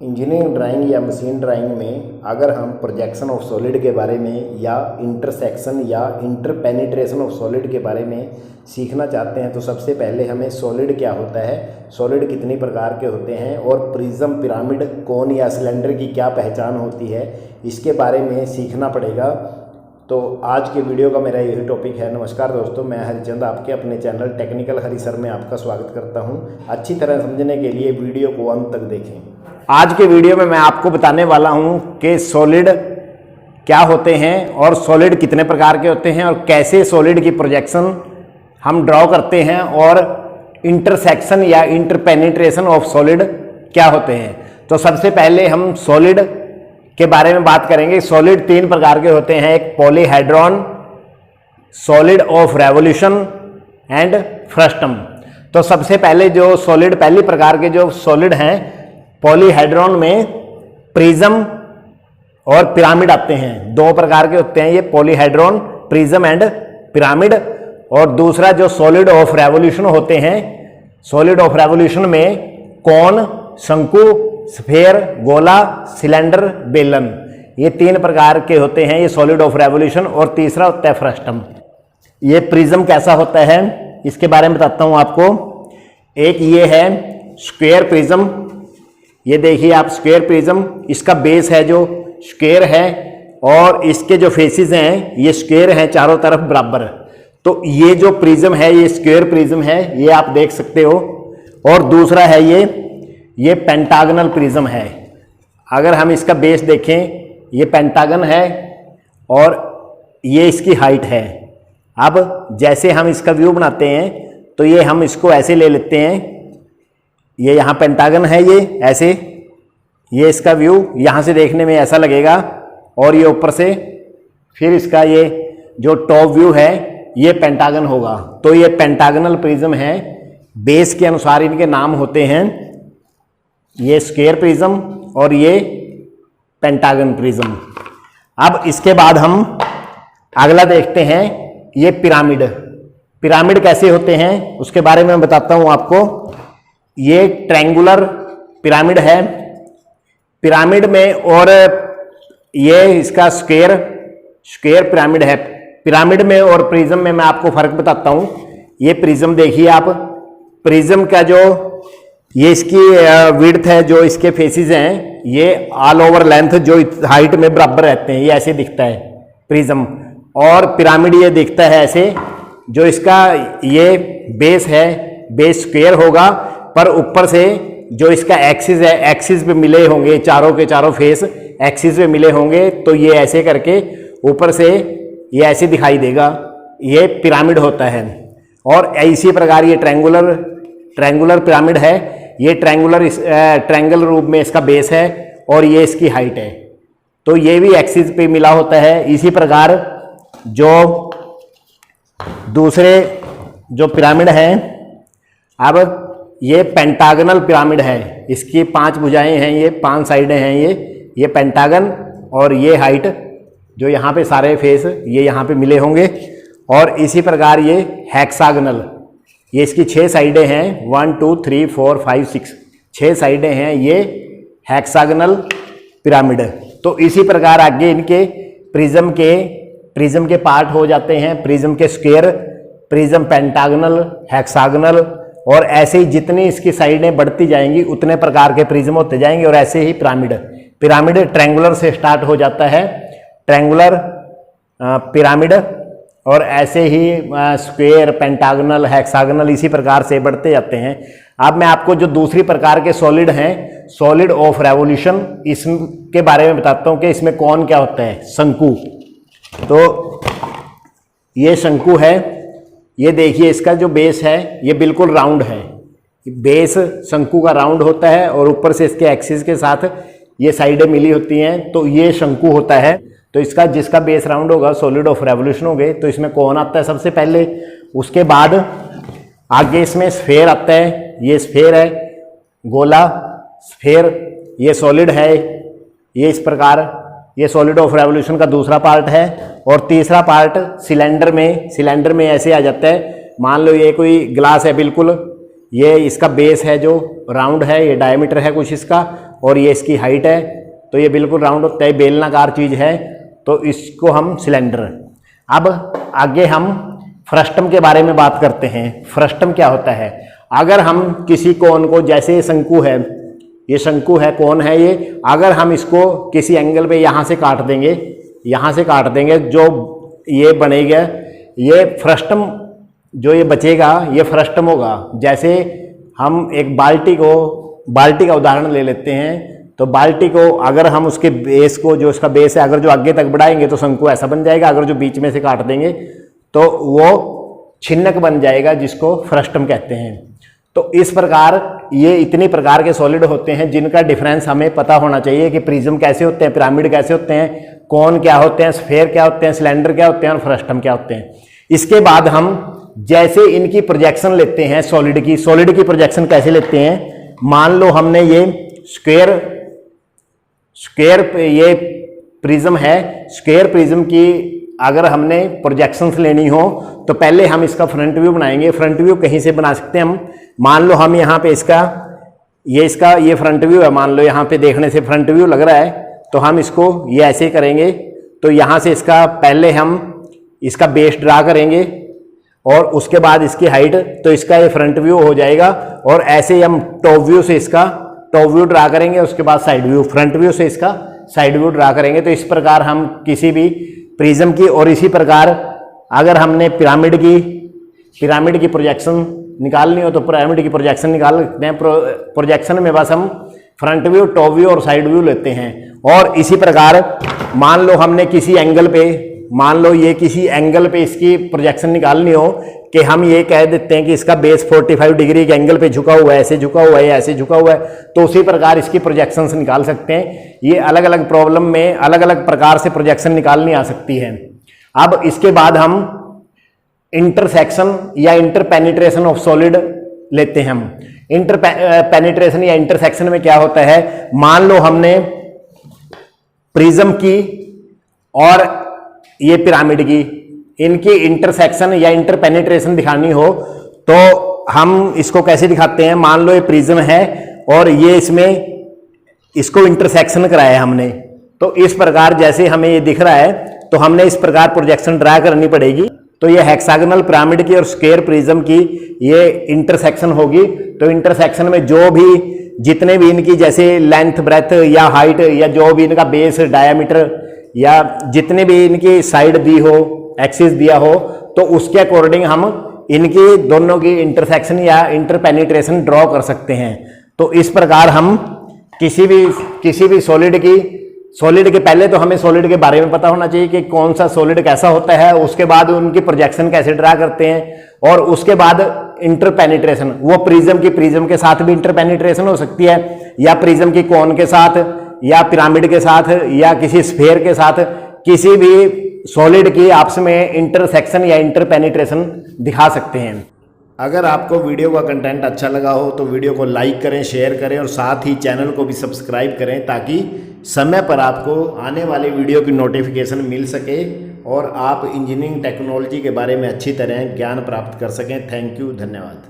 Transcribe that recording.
Engineering drawing या machine drawing में अगर हम प्रोजेक्शन ऑफ सॉलिड के बारे में या इंटरसेक्शन या इंटरपेनिट्रेशन ऑफ सॉलिड के बारे में सीखना चाहते हैं तो सबसे पहले हमें सॉलिड क्या होता है, सॉलिड कितनी प्रकार के होते हैं और प्रिज्म, पिरामिड, कोन या सिलेंडर की क्या पहचान होती है, इसके बारे में सीखना पड़ेगा। तो आज के वीडियो का मेरा यही टॉपिक है। नमस्कार दोस्तों, मैं हरिचंद आपके अपने चैनल टेक्निकल हरि सर में आपका स्वागत करता हूं। अच्छी तरह समझने के लिए वीडियो को अंत तक देखें। आज के वीडियो में मैं आपको बताने वाला हूं कि सॉलिड क्या होते हैं और सॉलिड कितने प्रकार के होते हैं और कैसे सॉलिड की प्रोजेक्शन हम ड्रॉ करते हैं और इंटरसेक्शन या इंटरपेनिट्रेशन ऑफ सॉलिड क्या होते हैं। तो सबसे पहले हम सॉलिड के बारे में बात करेंगे। सॉलिड तीन प्रकार के होते हैं, एक polyhedron, solid of revolution and frustum. तो सबसे पहले जो सॉलिड, पहली प्रकार के जो सॉलिड हैं पॉलीहेड्रॉन में प्रिज्म और पिरामिड आते हैं। दो प्रकार के होते हैं ये, पॉलीहेड्रॉन, प्रिज्म एंड पिरामिड। और दूसरा जो सॉलिड ऑफ रेवोल्यूशन होते हैं, सॉलिड ऑफ रेवोल्यूशन में कोन, शंकु, स्फेयर, गोला, सिलेंडर, बेलन, ये तीन प्रकार के होते हैं ये सॉलिड ऑफ रेवोल्यूशन। और तीसरा होता है फ्रस्टम। ये प्रिज्म कैसा होता है इसके बारे में बताता हूं आपको। एक ये है स्क्वायर प्रिज्म, ये देखिए आप स्क्वायर प्रिज्म, इसका बेस है जो स्क्वायर है और इसके जो फेसेस हैं ये स्क्वायर हैं, चारों तरफ बराबर। तो ये जो प्रिज्म है ये स्क्वायर प्रिज्म है, ये आप देख सकते हो। और दूसरा है ये पेंटागनल प्रिज्म है। अगर हम इसका बेस देखें, ये पेंटागन है और ये इसकी हाइट है। अब जैसे हम इसका व्यू बनाते हैं तो ये हम इसको ऐसे ले लेते हैं, ये यहाँ पेंटागन है, ये ऐसे, ये इसका व्यू यहाँ से देखने में ऐसा लगेगा और ये ऊपर से फिर इसका ये जो टॉप व्यू है ये पेंटागन होगा। तो ये पेंटागनल प्रिज्म है। बेस के अनुसार इनके नाम होते हैं, ये स्क्वायर प्रिज्म और ये पेंटागन प्रिज्म। अब इसके बाद हम अगला देखते हैं, ये पिरामिड। पिरामिड कैसे होते हैं उसके बारे में मैं बताता हूं आपको। ये ट्रायंगुलर पिरामिड है पिरामिड में, और ये इसका स्क्वायर पिरामिड है। पिरामिड में और प्रिज्म में मैं आपको फर्क बताता हूं। ये प्रिज्म देखिए आप, प्रिज्म का जो ये इसकी विड्थ है, जो इसके फेसेस हैं, ये ऑल ओवर लेंथ जो हाइट में बराबर रहते हैं, ये ऐसे दिखता है प्रिज्म। और पिरामिड ये दिखता है ऐसे, जो इसका ये बेस है, बेस स्क्वायर होगा पर ऊपर से जो इसका एक्सिस है, एक्सिस पे मिले होंगे, चारों के चारों फेस एक्सिस पे मिले होंगे। तो ये ऐसे करके ऊपर से ये ऐसे दिखाई देगा, ये पिरामिड होता है। और इसी प्रकार ये ट्रायंगुलर पिरामिड है। ये ट्रायंगल रूप में इसका बेस है और ये इसकी हाइट है। तो ये भी एक्सिस पे मिला होता है। इसी प्रकार जो दूसरे जो पिरामिड हैं, अब ये पेंटागनल पिरामिड है। इसकी 5 भुजाएं हैं, ये 5 साइडें हैं, ये पेंटागन। और ये हाइट जो यहाँ पे सारे फेस ये यहाँ पे मिले होंगे। और इसी प्रकार ये हेक्सागनल, ये इसकी 6 साइडें हैं, 1 2 3 4 5 6, 6 साइडें हैं, ये हेक्सागनल पिरामिड। तो इसी प्रकार आगे इनके प्रिज्म के पार्ट हो जाते हैं, प्रिज्म के स्क्वायर, प्रिज्म पेंटागनल, हेक्सागनल। और ऐसे ही जितनी इसकी साइडें बढ़ती जाएंगी उतने प्रकार के प्रिज्म होते जाएंगे। और ऐसे ही पिरामिड ट्रायंगुलर से स्टार्ट हो जाता है, ट्रायंगुलर पिरामिड, और ऐसे ही स्क्वायर, पेंटागनल, हेक्सागनल, इसी प्रकार से बढ़ते जाते हैं। अब मैं आपको जो दूसरी प्रकार के सॉलिड हैं, सॉलिड ऑफ रेवोल्यूशन, इसके बारे में बताता हूं कि इसमें कौन क्या होता है। शंकु, तो ये शंकु है। ये देखिए इसका जो बेस है ये बिल्कुल राउंड है। बेस शंकु का राउंड होता है और ऊपर से इसके एक्सिस के साथ ये साइडें मिली होती हैं, तो ये शंकु होता है। तो इसका जिसका बेस राउंड होगा, सॉलिड ऑफ रेवोल्यूशन हो गए। तो इसमें कौन आता है सबसे पहले। उसके बाद आगे इसमें स्फेयर आता है, ये स्फेयर है, गोला, स्फेयर, ये सॉलिड है। ये इस प्रकार ये सॉलिड ऑफ रेवोल्यूशन का दूसरा पार्ट है। और तीसरा पार्ट सिलेंडर में ऐसे आ जाता है। मान लो ये कोई ग्लास है, बिल्कुल ये इसका बेस है जो राउंड है, ये डायमीटर है कुछ इसका, और ये इसकी हाइट है, तो ये बिल्कुल राउंड होता है, बेलनाकार चीज़ है, तो इसको हम सिलेंडर। अब आगे हम फ्रस्टम के बारे में बात करते हैं। फ्रस्टम क्या होता है? अगर हम किसी कोन को, जैसे ये शंकु है, ये शंकु है, कोन है ये, अगर हम इसको किसी एंगल पे यहाँ से काट देंगे, यहाँ से काट देंगे, जो ये बनेगा ये फ्रस्टम, जो ये बचेगा ये फ्रस्टम होगा। जैसे हम एक बाल्टी का उदाहरण ले लेते हैं, तो बाल्टी को अगर हम उसके बेस को, जो इसका बेस है, अगर जो आगे तक बढ़ाएंगे तो शंकु ऐसा बन जाएगा, अगर जो बीच में से काट देंगे तो वो छिन्नक बन जाएगा, जिसको फ्रस्टम कहते हैं। तो इस प्रकार ये इतनी प्रकार के सॉलिड होते हैं जिनका डिफरेंस हमें पता होना चाहिए कि प्रिज्म कैसे होते हैं, पिरामिड कैसे होते हैं, कोन क्या होते हैं, स्फेयर क्या होते हैं, सिलेंडर क्या होते हैं और फ्रस्टम क्या होते हैं। इसके बाद हम जैसे इनकी प्रोजेक्शन लेते हैं सॉलिड की प्रोजेक्शन कैसे लेते हैं। मान लो हमने ये स्क्वायर ये प्रिज्म है, स्क्वायर प्रिज्म की अगर हमने प्रोजेक्शंस लेनी हो तो पहले हम इसका फ्रंट व्यू बनाएंगे। फ्रंट व्यू कहीं से बना सकते हैं हम, मान लो हम यहाँ पे ये फ्रंट व्यू है, मान लो यहाँ पे देखने से फ्रंट व्यू लग रहा है, तो हम इसको ये ऐसे करेंगे, तो यहाँ से इसका पहले हम इसका बेस ड्रा करेंगे और उसके बाद इसकी हाइट, तो इसका ये फ्रंट व्यू हो जाएगा। और ऐसे ही हम टॉप व्यू से इसका टॉप व्यू ड्रा करेंगे, उसके बाद साइड व्यू, फ्रंट व्यू से इसका साइड व्यू ड्रा करेंगे। तो इस प्रकार हम किसी भी प्रिज्म की, और इसी प्रकार अगर हमने पिरामिड की प्रोजेक्शन निकालनी हो तो पिरामिड की प्रोजेक्शन निकाल सकते हैं। प्रोजेक्शन में बस हम फ्रंट व्यू, टॉप व्यू और साइड व्यू लेते हैं। और इसी प्रकार मान लो हमने किसी एंगल पे इसकी प्रोजेक्शन निकालनी हो, कि हम ये कह देते हैं कि इसका बेस 45 डिग्री के एंगल पे झुका हुआ है, ऐसे झुका हुआ है, ऐसे झुका हुआ है, तो उसी प्रकार इसकी प्रोजेक्शंस निकाल सकते हैं। ये अलग अलग प्रॉब्लम में अलग अलग प्रकार से प्रोजेक्शन निकालनी आ सकती है। अब इसके बाद हम इंटरसेक्शन या इंटरपेनिट्रेशन ऑफ सॉलिड लेते हैं हम। इंटरपेनिट्रेशन या इंटरसेक्शन में क्या होता है, मान लो हमने प्रिज्म की और ये पिरामिड की, इनकी इंटरसेक्शन या इंटरपेनिट्रेशन दिखानी हो तो हम इसको कैसे दिखाते हैं। मान लो ये प्रिज्म है और ये इसको इंटरसेक्शन कराया है हमने, तो इस प्रकार जैसे हमें ये दिख रहा है तो हमने इस प्रकार प्रोजेक्शन ड्रा करनी पड़ेगी। तो ये हेक्सागोनल पिरामिड की और स्क्वायर प्रिज्म की ये इंटरसेक्शन होगी। तो इंटरसेक्शन में जो भी जितने भी इनकी जैसे लेंथ, ब्रेथ या हाइट, या जो भी इनका बेस, डायामीटर, या जितने भी इनकी साइड दी हो, एक्सिस दिया हो, तो उसके अकॉर्डिंग हम इनकी दोनों की इंटरसेक्शन या इंटरपेनिट्रेशन ड्रॉ कर सकते हैं। तो इस प्रकार हम किसी भी सॉलिड के पहले तो हमें सॉलिड के बारे में पता होना चाहिए कि कौन सा सॉलिड कैसा होता है, उसके बाद उनकी प्रोजेक्शन कैसे ड्रा करते हैं, और उसके बाद इंटरपेनिट्रेशन, वो प्रिज्म के साथ भी इंटरपेनिट्रेशन हो सकती है, या प्रिज्म की कोन के साथ, या पिरामिड के साथ, या किसी स्फेयर के साथ, किसी भी सॉलिड की आपस में इंटरसेक्शन या इंटरपेनिट्रेशन दिखा सकते हैं। अगर आपको वीडियो का कंटेंट अच्छा लगा हो तो वीडियो को लाइक करें, शेयर करें और साथ ही चैनल को भी सब्सक्राइब करें, ताकि समय पर आपको आने वाले वीडियो की नोटिफिकेशन मिल सके और आप इंजीनियरिंग टेक्नोलॉजी के बारे में अच्छी तरह ज्ञान प्राप्त कर सकें। थैंक यू, धन्यवाद।